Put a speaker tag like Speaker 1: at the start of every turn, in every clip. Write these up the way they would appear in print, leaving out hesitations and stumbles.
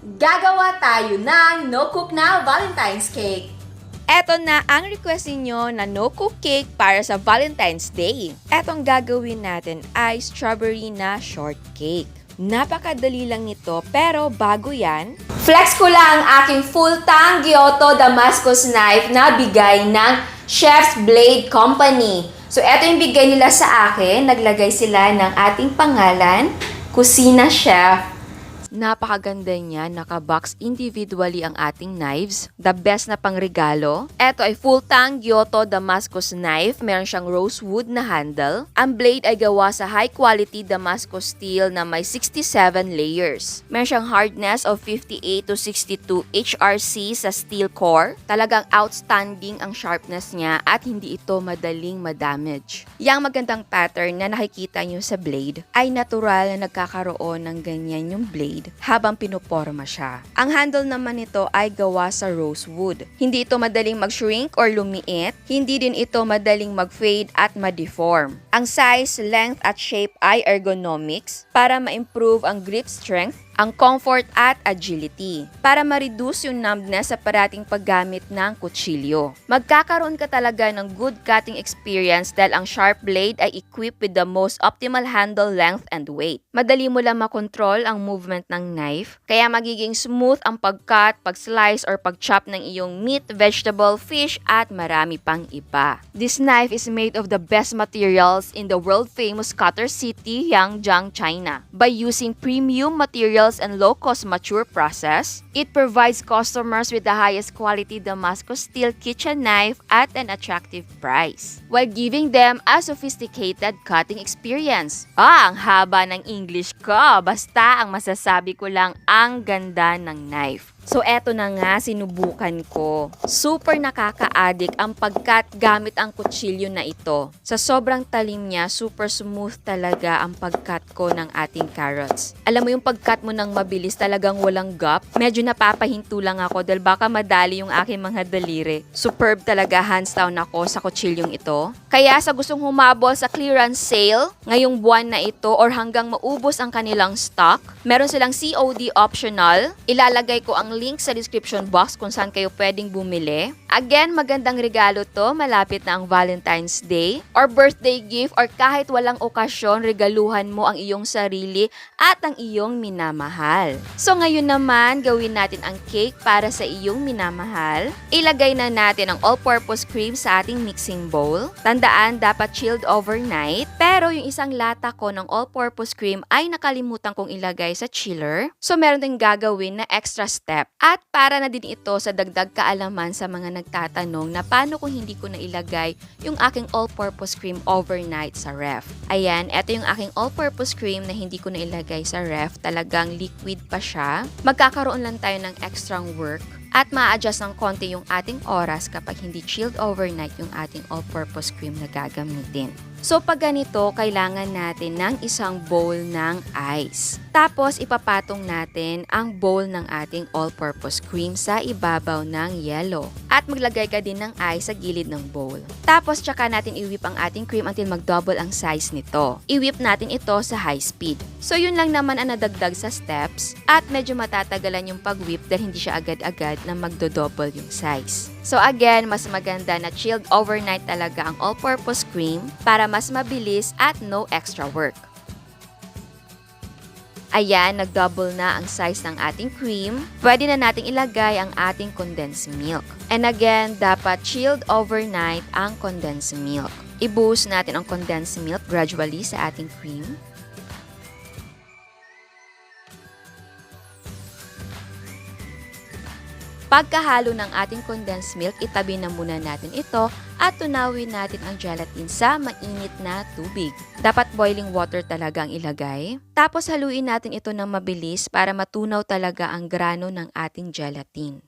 Speaker 1: Gagawa tayo ng no-cook na Valentine's cake.
Speaker 2: Eto na ang request ninyo na no-cook cake para sa Valentine's Day. Etong gagawin natin ay strawberry na shortcake. Napakadali lang nito pero bago yan,
Speaker 1: Flex ko lang ang aking full-tang Giotto Damascus knife na bigay ng Chef's Blade Company. So, eto yung bigay nila sa akin. Naglagay sila ng ating pangalan, Kusina Chef.
Speaker 2: napakaganda niya, nakabox individually ang ating knives. The best na pangregalo. Ito ay full-tang Giotto Damascus knife. Meron siyang rosewood na handle. Ang blade ay gawa sa high-quality Damascus steel na may 67 layers. Meron siyang hardness of 58 to 62 HRC sa steel core. Talagang outstanding ang sharpness niya at hindi ito madaling madamage. Yang magandang pattern na nakikita niyo sa blade ay natural na nagkakaroon ng ganyan yung blade habang pinoporma siya. Ang handle naman nito ay gawa sa rosewood. Hindi ito madaling mag-shrink or lumiit. Hindi din ito madaling mag-fade at ma-deform. Ang size, length at shape ay ergonomics para ma-improve ang grip strength, ang comfort at agility para ma-reduce yung numbness sa parating paggamit ng kutsilyo. Magkakaroon ka talaga ng good cutting experience dahil ang sharp blade ay equipped with the most optimal handle length and weight. Madali mo lang makontrol ang movement ng knife, kaya magiging smooth ang pag-cut, pag-slice or pag-chop ng iyong meat, vegetable, fish at marami pang iba. This knife is made of the best materials in the world-famous cutter city, Yangjiang, China. By using premium materials and low-cost mature process, it provides customers with the highest quality Damascus steel kitchen knife at an attractive price, while giving them a sophisticated cutting experience. Ang haba ng English ko! Basta ang masasabi ko lang, ang ganda ng knife. So eto na nga, sinubukan ko. Super nakaka-addict ang pag-cut gamit ang kutsilyo na ito. Sa sobrang talim niya, super smooth talaga ang pag-cut ko ng ating carrots. Alam mo yung pag-cut mo ng mabilis, talagang walang gap. Medyo napapahinto lang ako dahil baka madali yung aking mga daliri. Superb talaga, hands down ako sa kutsilyong ito. Kaya sa gustong humabol sa clearance sale, ngayong buwan na ito or hanggang maubos ang kanilang stock, meron silang COD optional. Ilalagay ko ang link sa description box kung saan kayo pwedeng bumili. Again, magandang regalo to, malapit na ang Valentine's Day or birthday gift or kahit walang okasyon, regaluhan mo ang iyong sarili at ang iyong minamahal. So ngayon naman, gawin natin ang cake para sa iyong minamahal. Ilagay na natin ang all-purpose cream sa ating mixing bowl. Tandaan, dapat chilled overnight. Pero yung isang lata ko ng all-purpose cream ay nakalimutan kong ilagay sa chiller. So meron din gagawin na extra step. At para na din ito sa dagdag kaalaman sa mga nagtatanong na paano kung hindi ko na ilagay yung aking all-purpose cream overnight sa ref. Ayan, eto yung aking all-purpose cream na hindi ko na ilagay sa ref. Talagang liquid pa siya. Magkakaroon lang tayo ng extra work at ma-adjust ng konti yung ating oras kapag hindi chilled overnight yung ating all-purpose cream na gagamitin. So pag ganito, kailangan natin ng isang bowl ng ice. Tapos ipapatong natin ang bowl ng ating all-purpose cream sa ibabaw ng yellow. At maglagay ka din ng ice sa gilid ng bowl. Tapos tsaka natin i-whip ang ating cream until mag-double ang size nito. I-whip natin ito sa high speed. So yun lang naman ang nadagdag sa steps at medyo matatagalan yung pag-whip dahil hindi siya agad-agad na magdo-double yung size. So again, mas maganda na chilled overnight talaga ang all-purpose cream para mas mabilis at no extra work. Ayan, nag-double na ang size ng ating cream. Pwede na nating ilagay ang ating condensed milk. And again, dapat chilled overnight ang condensed milk. I-boost natin ang condensed milk gradually sa ating cream. Pagkahalo ng ating condensed milk, itabi na muna natin ito at tunawin natin ang gelatin sa mainit na tubig. Dapat boiling water talaga ang ilagay. Tapos haluin natin ito ng mabilis para matunaw talaga ang grano ng ating gelatin.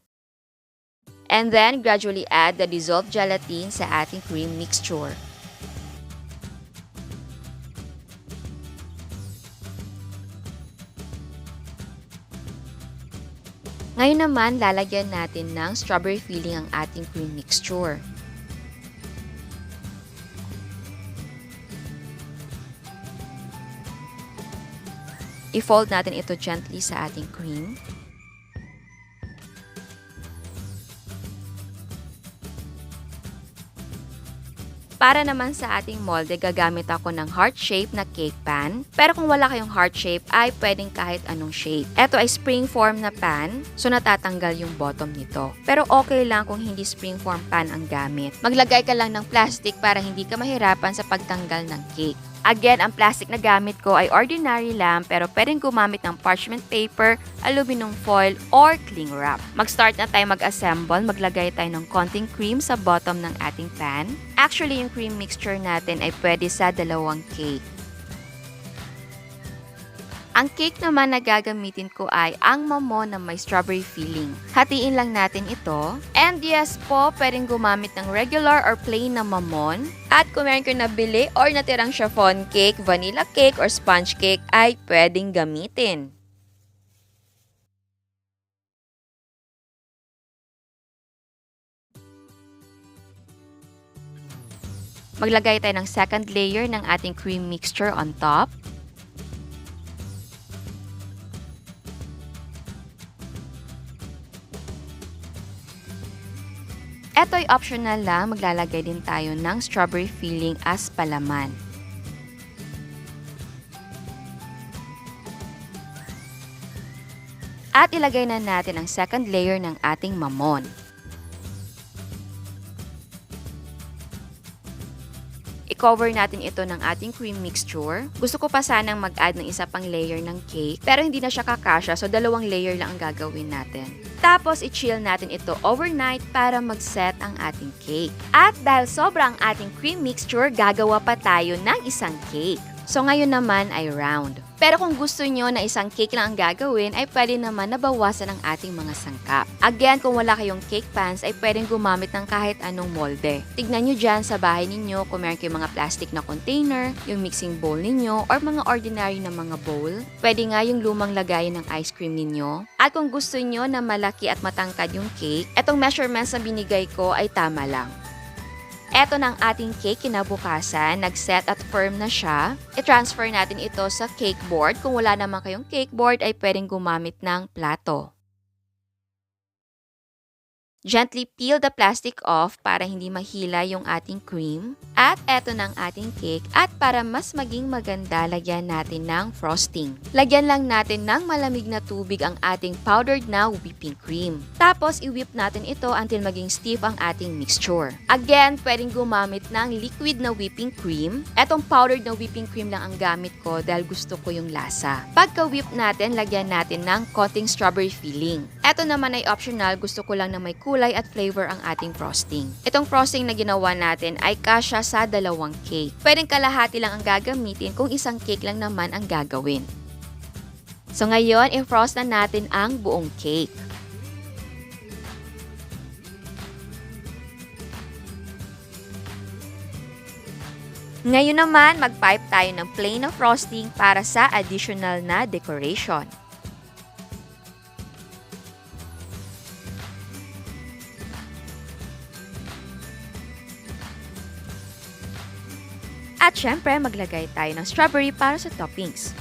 Speaker 2: And then, gradually add the dissolved gelatin sa ating cream mixture. Ngayon naman, lalagyan natin ng strawberry filling ang ating cream mixture. I-fold natin ito gently sa ating cream. Para naman sa ating molde, gagamit ako ng heart shape na cake pan. Pero kung wala kayong heart shape, ay pwedeng kahit anong shape. Ito ay spring form na pan, so natatanggal yung bottom nito. Pero okay lang kung hindi spring form pan ang gamit. Maglagay ka lang ng plastic para hindi ka mahirapan sa pagtanggal ng cake. Again, ang plastic na gamit ko ay ordinary lang pero pwedeng gumamit ng parchment paper, aluminum foil, or cling wrap. Mag-start na tayo mag-assemble. Maglagay tayo ng konting cream sa bottom ng ating pan. Actually, yung cream mixture natin ay pwede sa dalawang cake. Ang cake naman na gagamitin ko ay ang mamon na may strawberry filling. Hatiin lang natin ito. And yes po, pwedeng gumamit ng regular or plain na mamon. At kung meron kayo nabili or natirang chiffon cake, vanilla cake, or sponge cake, ay pwedeng gamitin. Maglagay tayo ng second layer ng ating cream mixture on top. Eto'y optional lang, maglalagay din tayo ng strawberry filling as palaman. At ilagay na natin ang second layer ng ating mamon. I-cover natin ito ng ating cream mixture. Gusto ko pa sanang mag-add ng isa pang layer ng cake, pero hindi na siya kakasya, so dalawang layer lang ang gagawin natin. Tapos, i-chill natin ito overnight para mag-set ang ating cake. At dahil sobrang ating cream mixture, gagawa pa tayo ng isang cake. So, ngayon naman ay round. Pero kung gusto nyo na isang cake lang ang gagawin, ay pwede naman nabawasan ang ating mga sangkap. Again, kung wala kayong cake pans, ay pwedeng gumamit ng kahit anong molde. Tignan nyo dyan sa bahay ninyo kung meron kayong mga plastic na container, yung mixing bowl ninyo, or mga ordinary na mga bowl. Pwede nga yung lumang lagayan ng ice cream ninyo. At kung gusto nyo na malaki at matangkad yung cake, etong measurements na binigay ko ay tama lang. Eto na ang ating cake kinabukasan, nag-set at firm na siya. I-transfer natin ito sa cake board. Kung wala naman kayong cake board, ay pwedeng gumamit ng plato. Gently peel the plastic off para hindi mahila yung ating cream. At eto na ang ating cake. At para mas maging maganda, lagyan natin ng frosting. Lagyan lang natin ng malamig na tubig ang ating powdered na whipping cream. Tapos, i-whip natin ito until maging stiff ang ating mixture. Again, pwedeng gumamit ng liquid na whipping cream. Etong powdered na whipping cream lang ang gamit ko dahil gusto ko yung lasa. Pagka-whip natin, lagyan natin ng konting strawberry filling. Eto naman ay optional, gusto ko lang na may kulay at flavor ang ating frosting. Itong frosting na ginawa natin ay kasya sa dalawang cake. Pwedeng kalahati lang ang gagamitin kung isang cake lang naman ang gagawin. So ngayon, i-frost na natin ang buong cake. Ngayon naman, mag-pipe tayo ng plain na frosting para sa additional na decoration. At syempre, maglagay tayo ng strawberry para sa toppings.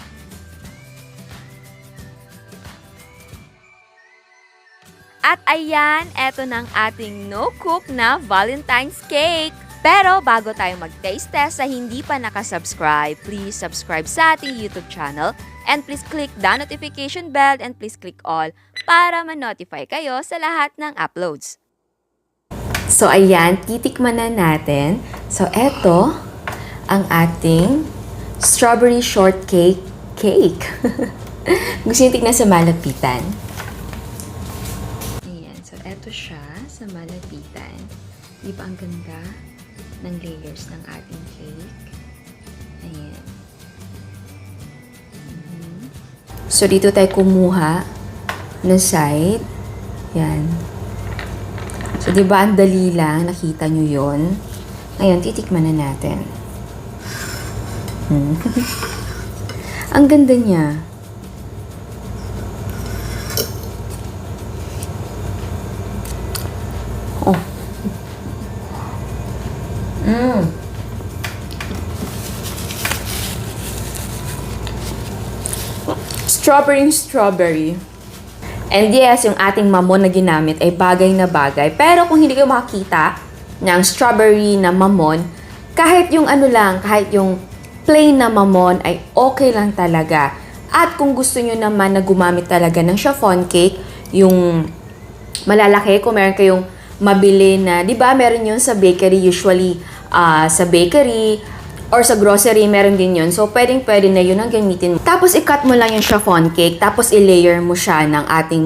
Speaker 2: At ayan, eto na ang ating no-cook na Valentine's cake! Pero bago tayo mag-taste test sa hindi pa nakasubscribe, please subscribe sa ating YouTube channel and please click the notification bell and please click all para ma-notify kayo sa lahat ng uploads.
Speaker 1: So, ayan, titikman na natin. So, eto ang ating strawberry shortcake cake. Gusto nyo tignan sa malapitan? Ayan, so eto siya sa malapitan. Di ba ang ganda ng layers ng ating cake? Ayan. So, dito tayo kumuha na side. Yan. So, di ba ang dali lang? Nakita nyo yon. Ngayon, titikman na natin. Ang ganda niya. Oh. Strawberry. And yes, yung ating mamon na ginamit ay bagay na bagay. Pero kung hindi kayo makakita ng strawberry na mamon, Kahit yung ano lang, kahit yung plain na mamon ay okay lang talaga. At kung gusto nyo naman na gumamit talaga ng chiffon cake, yung malalaki, kung meron kayong mabili na, di ba meron yun sa bakery, usually sa bakery or sa grocery, meron din yun. So, pwedeng-pwede na yun ang gamitin mo. Tapos, i-cut mo lang yung chiffon cake, tapos i-layer mo siya ng ating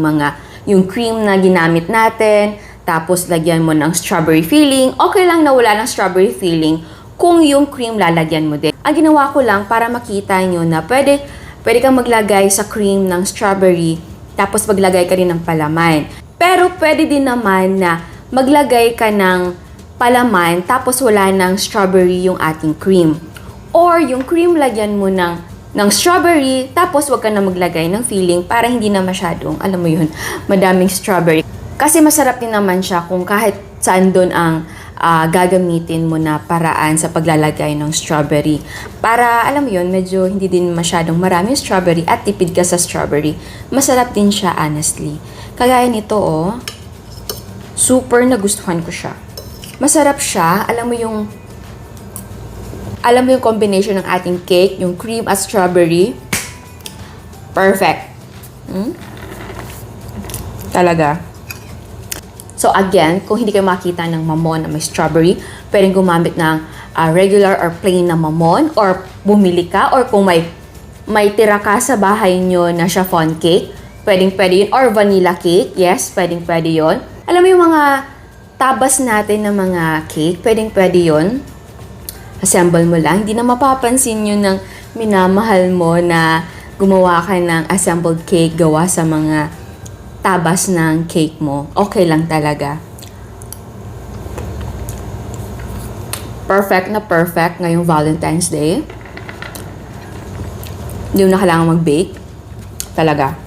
Speaker 1: yung cream na ginamit natin, tapos lagyan mo ng strawberry filling. Okay lang na wala ng strawberry filling kung yung cream lalagyan mo din. Ang ginawa ko lang para makita nyo na pwede kang maglagay sa cream ng strawberry, tapos maglagay ka rin ng palaman. Pero pwede din naman na maglagay ka ng palaman, tapos wala ng strawberry yung ating cream. Or yung cream lagyan mo ng strawberry, tapos wag ka na maglagay ng filling para hindi na masyadong, alam mo yun, madaming strawberry. Kasi masarap din naman siya kung kahit saan doon ang gagamitin mo na paraan sa paglalagay ng strawberry. Para, alam mo yun, medyo hindi din masyadong maraming strawberry at tipid ka sa strawberry. Masarap din siya, honestly. Kagaya nito, oh. Super nagustuhan ko siya. Masarap siya. Alam mo yung combination ng ating cake, yung cream at strawberry. Perfect. Talaga. So again, kung hindi kayo makita ng mamon na may strawberry, pwedeng gumamit ng regular or plain na mamon, or bumili ka, or kung may tira ka sa bahay nyo na chiffon cake, pwede yun, or vanilla cake, yes, pwede yun. Alam mo yung mga tabas natin na mga cake, pwede yun. Assemble mo lang, hindi na mapapansin yun ng minamahal mo na gumawa ka ng assembled cake gawa sa mga tabas ng cake mo. Okay lang talaga. Perfect na perfect ngayong Valentine's Day. Hindi mo na kailangan mag-bake. Talaga.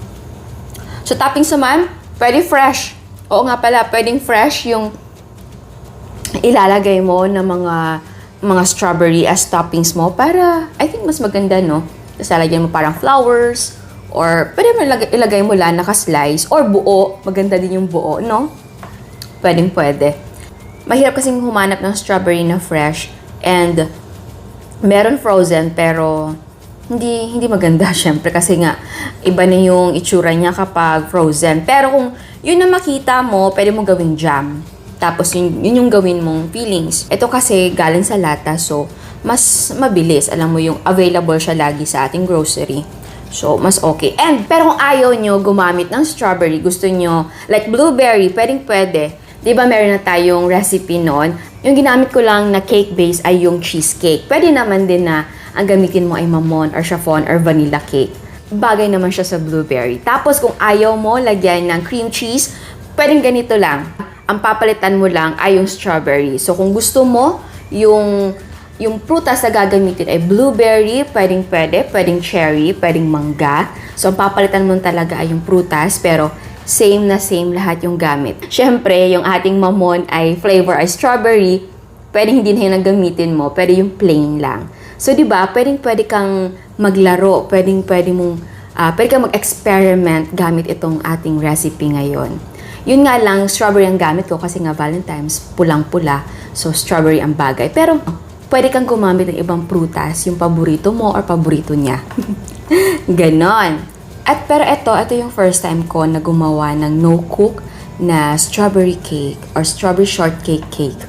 Speaker 1: So, toppings naman, pwede fresh. Oo nga pala, pwedeng fresh yung ilalagay mo na mga strawberry as toppings mo para, I think, mas maganda, no? Tapos lalagyan mo parang flowers, or pwede mo ilagay mo lang naka-slice, or buo. Maganda din yung buo, no? Pwede. Mahirap kasing humanap ng strawberry na fresh, and meron frozen, pero hindi maganda, syempre, kasi nga, iba na yung itsura niya kapag frozen. Pero kung yun na makita mo, pwede mo gawing jam. Tapos yun yung gawin mong fillings. Ito kasi galing sa lata, so mas mabilis. Alam mo yung available siya lagi sa ating grocery. So, mas okay. Pero kung ayaw nyo gumamit ng strawberry, gusto nyo, like blueberry, pwede. Diba meron na tayong recipe nun? Yung ginamit ko lang na cake base ay yung cheesecake. Pwede naman din na ang gamitin mo ay mamon or chiffon or vanilla cake. Bagay naman siya sa blueberry. Tapos kung ayaw mo lagyan ng cream cheese, pwedeng ganito lang. Ang papalitan mo lang ay yung strawberry. So kung gusto mo yung prutas na gagamitin ay blueberry, pwedeng cherry, pwedeng mangga. So ang papalitan mo talaga ay yung prutas, pero same lahat yung gamit. Syempre, yung ating mamon ay flavor ay strawberry, pwedeng hindi na yung gamitin mo, pwede yung plain lang. So, di ba, pwede kang maglaro, pwede kang mag-experiment gamit itong ating recipe ngayon. Yun nga lang, strawberry ang gamit ko kasi nga Valentine's, pulang-pula, so strawberry ang bagay. Pero, pwede kang gumamit ng ibang prutas, yung paborito mo or paborito niya. Ganon. Pero ito yung first time ko na gumawa ng no-cook na strawberry cake or strawberry shortcake cake.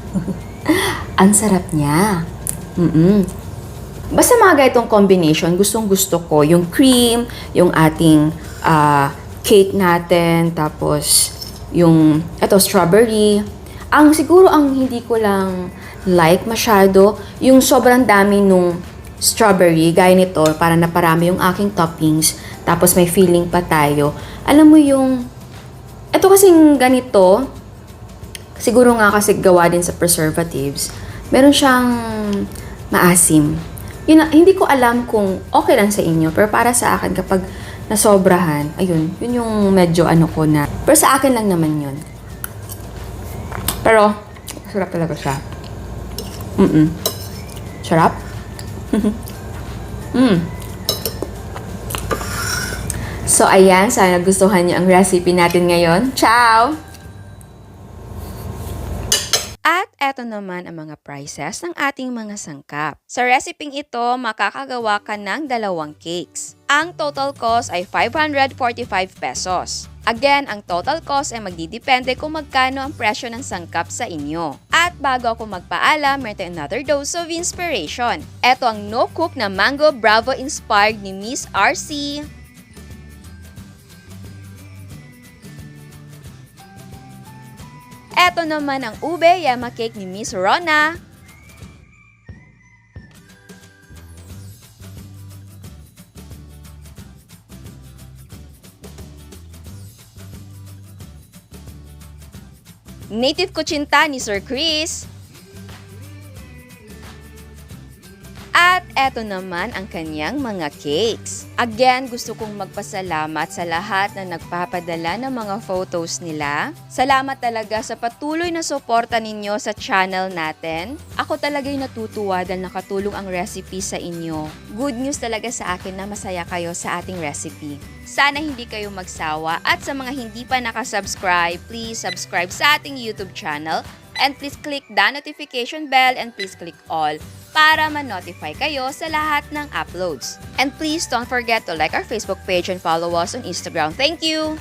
Speaker 1: Ang sarap niya. Basta mga ganitong combination, gustong-gusto ko. Yung cream, yung ating cake natin, tapos yung strawberry. Siguro ang hindi ko lang like masyado, yung sobrang dami nung strawberry, gaya nito, para naparami yung aking toppings, tapos may filling pa tayo. Alam mo yung, ito kasing ganito, siguro nga kasi gawa din sa preservatives, meron siyang maasim. Hindi ko alam kung okay lang sa inyo, pero para sa akin, kapag nasobrahan, ayun, yun yung medyo ko na. Pero sa akin lang naman yun. Pero, sarap talaga siya. Sarap? So, ayan, sana gustuhan niyo ang recipe natin ngayon. Ciao!
Speaker 2: At eto naman ang mga prices ng ating mga sangkap. Sa recipeng ito, makakagawa ka ng 2 cakes. Ang total cost ay 545 pesos. Again, ang total cost ay magdidepende kung magkano ang presyo ng sangkap sa inyo. At bago ako magpaalam, meron another dose of inspiration. Ito ang no-cook na Mango Bravo inspired ni Miss RC. Ito naman ang ube yama cake ni Miss Rona. Native Kuchinta ni Sir Chris. At eto naman ang kanyang mga cakes. Again, gusto kong magpasalamat sa lahat na nagpapadala ng mga photos nila. Salamat talaga sa patuloy na suporta ninyo sa channel natin. Ako talaga'y natutuwa dahil nakatulong ang recipe sa inyo. Good news talaga sa akin na masaya kayo sa ating recipe. Sana hindi kayo magsawa at sa mga hindi pa nakasubscribe, please subscribe sa ating YouTube channel and please click the notification bell and please click all para ma-notify kayo sa lahat ng uploads. And please don't forget to like our Facebook page and follow us on Instagram. Thank you!